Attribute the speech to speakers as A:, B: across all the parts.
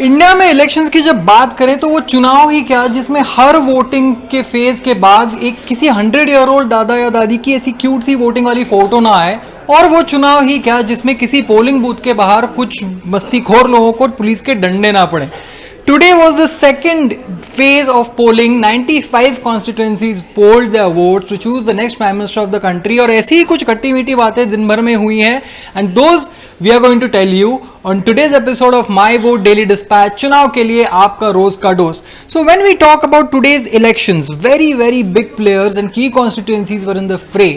A: India में elections की जब बात करें तो वो चुनाव ही क्या जिसमें हर वोटिंग के फेज के बाद एक किसी 100 ईयर ओल्ड दादा या दादी की ऐसी क्यूट सी वोटिंग वाली फोटो ना आए, और वो चुनाव ही क्या जिसमें किसी पोलिंग बूथ के बाहर कुछ मस्तीखोर लोगों को पुलिस के डंडे ना पड़े. Today was the second phase of polling. 95 constituencies polled their votes to choose the next prime minister of the country. और ऐसी ही कुछ खट्टी मीठी बातें दिन भर में हुई हैं. And those we are going to tell you on today's episode of My Vote Daily Dispatch. चुनाव के लिए आपका रोज का dose. So when we talk about today's elections, very big players and key constituencies were in the fray.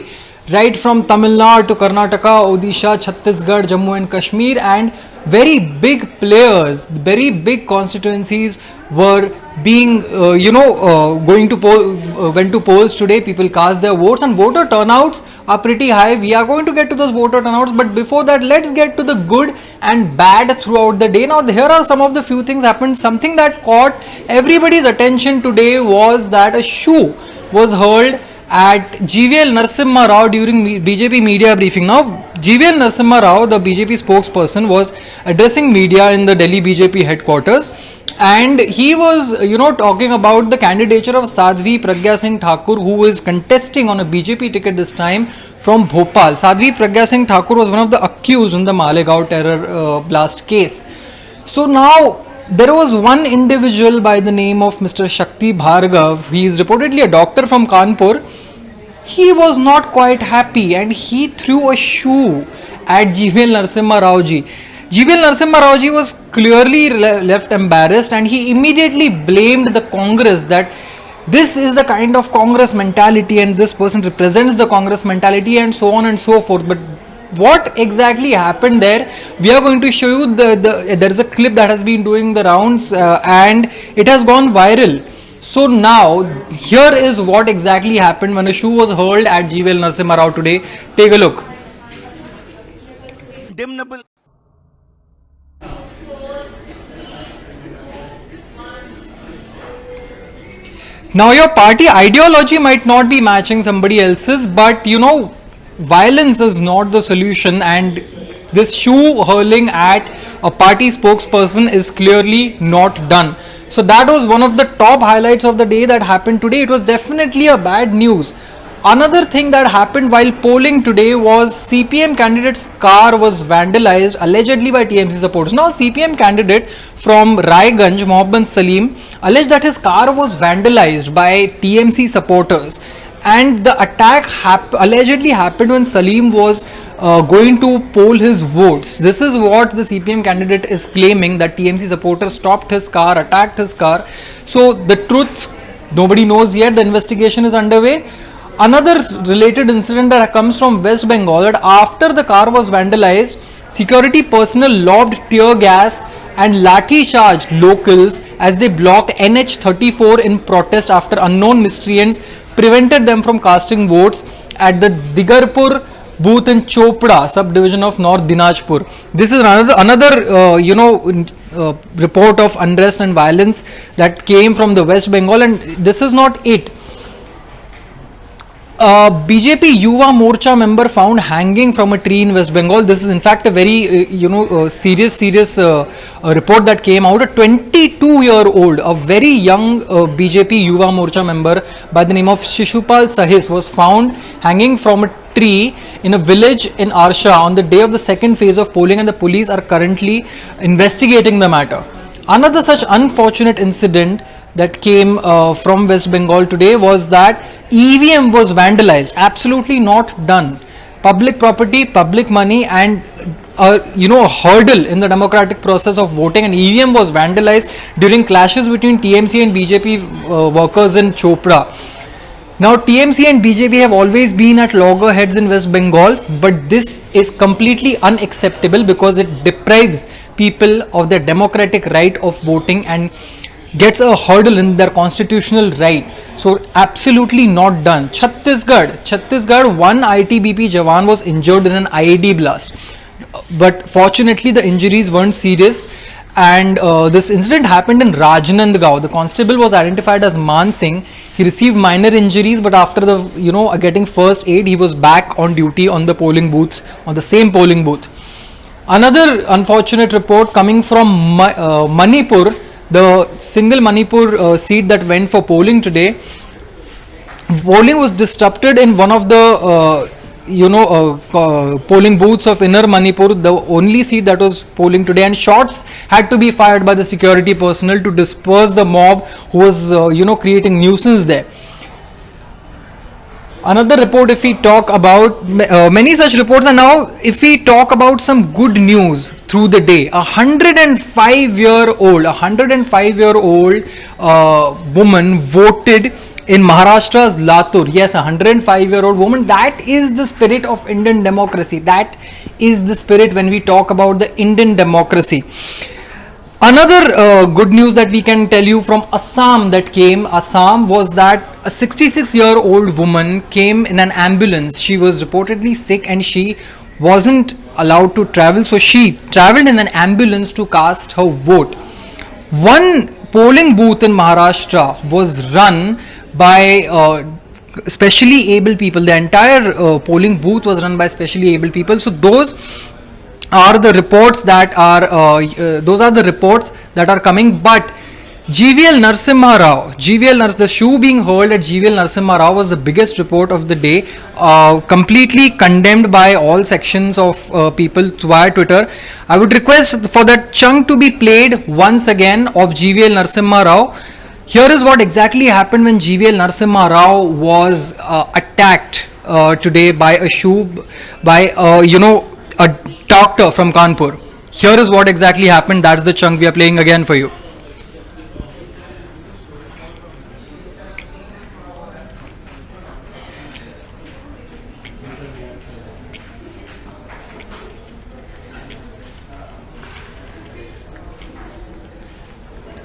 A: Right from Tamil Nadu to Karnataka, Odisha, Chhattisgarh, Jammu and Kashmir, and very big players, very big constituencies were being, going to went to polls today. People cast their votes and voter turnouts are pretty high. We are going to get to those voter turnouts, but before that, let's get to the good and bad throughout the day. Now, here are some of the few things happened. Something that caught everybody's attention today was that a shoe was hurled at GVL Narasimha Rao during BJP media briefing. Now, GVL Narasimha Rao, the BJP spokesperson, was addressing media in the Delhi BJP headquarters, and he was, talking about the candidature of Sadhvi Pragya Singh Thakur, who is contesting on a BJP ticket this time from Bhopal. Sadhvi Pragya Singh Thakur was one of the accused in the Malegaon terror blast case. So now, there was one individual by the name of Mr. Shakti Bhargav. He is reportedly a doctor from Kanpur. He was not quite happy and he threw a shoe at GVL Narasimha Rao ji. GVL Narasimha Rao ji was clearly left embarrassed, and he immediately blamed the Congress that this is the kind of Congress mentality and this person represents the Congress mentality and so on and so forth. But what exactly happened there, we are going to show you. There is a clip that has been doing the rounds and it has gone viral. So now here is what exactly happened when a shoe was hurled at GVL Narasimha Rao today. Take a look. Damnable. Now your party ideology might not be matching somebody else's, but violence is not the solution, and this shoe hurling at a party spokesperson is clearly not done. So that was one of the top highlights of the day that happened today. It was definitely a bad news. Another thing that happened while polling today was CPM candidate's car was vandalized allegedly by TMC supporters. Now CPM candidate from Raiganj, Mohammed Salim, alleged that his car was vandalized by TMC supporters. And the attack allegedly happened when Salim was going to poll his votes. This is what the CPM candidate is claiming, that TMC supporters stopped his car, attacked his car. So the truth, nobody knows yet. The investigation is underway. Another related incident that comes from West Bengal, that after the car was vandalized, security personnel lobbed tear gas and lathi charged locals as they blocked NH34 in protest after unknown miscreants prevented them from casting votes at the Digarpur booth in Chopra subdivision of North Dinajpur. This is another report of unrest and violence that came from the West Bengal, and this is not it. BJP Yuva Morcha member found hanging from a tree in West Bengal. This is in fact a very serious report that came out. A 22-year-old, a very young BJP Yuva Morcha member by the name of Shishupal Sahis was found hanging from a tree in a village in Arsha on the day of the second phase of polling, and the police are currently investigating the matter. Another such unfortunate incident that came from West Bengal today was that EVM was vandalized. Absolutely not done. Public property, public money, and a hurdle in the democratic process of voting, and EVM was vandalized during clashes between TMC and BJP workers in Chopra. Now TMC and BJP have always been at loggerheads in West Bengal, but this is completely unacceptable because it deprives people of their democratic right of voting and gets a hurdle in their constitutional right. So absolutely not done. Chhattisgarh, one ITBP Jawan was injured in an IED blast, but fortunately the injuries weren't serious. And this incident happened in Rajnandgaon. The constable was identified as Man Singh. He received minor injuries, but after getting first aid, he was back on duty on the polling booth, on the same polling booth. Another unfortunate report coming from Manipur, the single Manipur seat that went for polling today. Polling was disrupted in one of the polling booths of Inner Manipur, the only seat that was polling today, and shots had to be fired by the security personnel to disperse the mob who was creating nuisance there. Another report, if we talk about many such reports, and now if we talk about some good news through the day, a 105-year-old woman voted in Maharashtra's Latur. Yes, a 105-year-old woman. That is the spirit of Indian democracy. That is the spirit when we talk about the Indian democracy. Another good news that we can tell you from Assam was that a 66-year-old woman came in an ambulance. She was reportedly sick and she wasn't allowed to travel, so she traveled in an ambulance to cast her vote. One polling booth in Maharashtra was run by specially able people. The entire polling booth was run by specially able people. So those are the reports that are coming. But GVL Narasimha Rao, the shoe being hurled at GVL Narasimha Rao was the biggest report of the day, completely condemned by all sections of people via Twitter. I would request for that chunk to be played once again of GVL Narasimha Rao. Here is what exactly happened when GVL Narasimha Rao was attacked today by a doctor from Kanpur. Here is what exactly happened. That's the chunk we are playing again for you.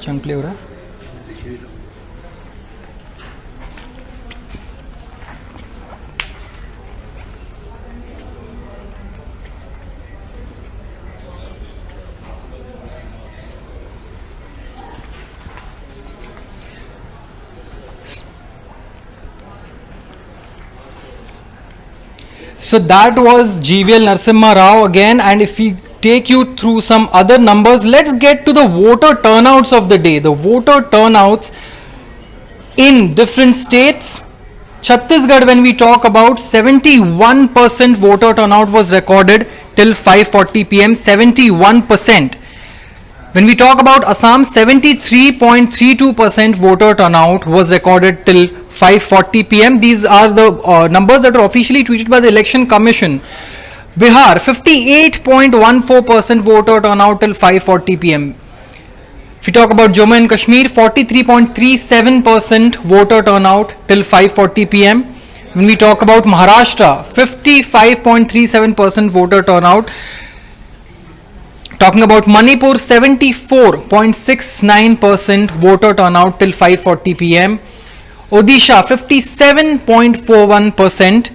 A: Chunk play हो रहा है. So that was GVL Narasimha Rao again, and if we take you through some other numbers, let's get to the voter turnouts of the day. The voter turnouts in different states. Chhattisgarh, when we talk about 71% voter turnout was recorded till 5:40 p.m. 71%. When we talk about Assam, 73.32% voter turnout was recorded till 5:40 p.m. These are the numbers that are officially tweeted by the Election Commission. Bihar, 58.14% voter turnout till 5:40 p.m. If we talk about Jammu and Kashmir, 43.37% voter turnout till 5:40 p.m. When we talk about Maharashtra, 55.37% voter turnout. Talking about Manipur, 74.69% voter turnout till 5:40 p.m. Odisha, 57.41%.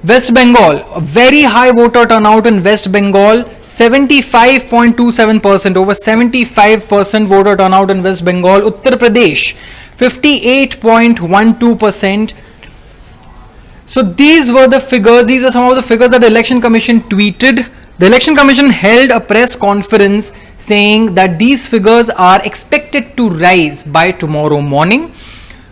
A: West Bengal, a very high voter turnout in West Bengal, 75.27%, over 75% voter turnout in West Bengal. Uttar Pradesh, 58.12%. So these were the figures, these are some of the figures that the Election Commission tweeted. The Election Commission held a press conference saying that these figures are expected to rise by tomorrow morning.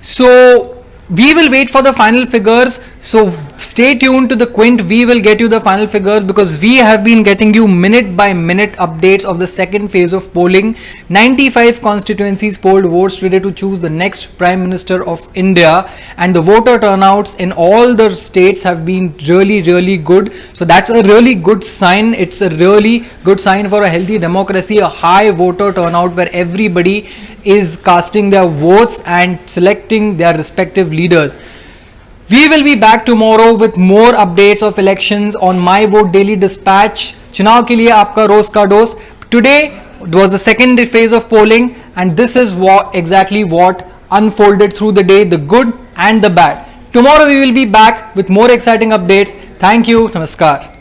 A: So we will wait for the final figures. So stay tuned to the Quint. We will get you the final figures because we have been getting you minute by minute updates of the second phase of polling. 95 constituencies polled votes today to choose the next Prime Minister of India, and the voter turnouts in all the states have been really, really good. So that's a really good sign. It's a really good sign for a healthy democracy, a high voter turnout where everybody is casting their votes and selecting their respective leaders. We will be back tomorrow with more updates of elections on My Vote Daily Dispatch. चुनाव के लिए आपका रोज का dose. Today was the second phase of polling, and this is exactly what unfolded through the day, the good and the bad. Tomorrow we will be back with more exciting updates. Thank you. Namaskar.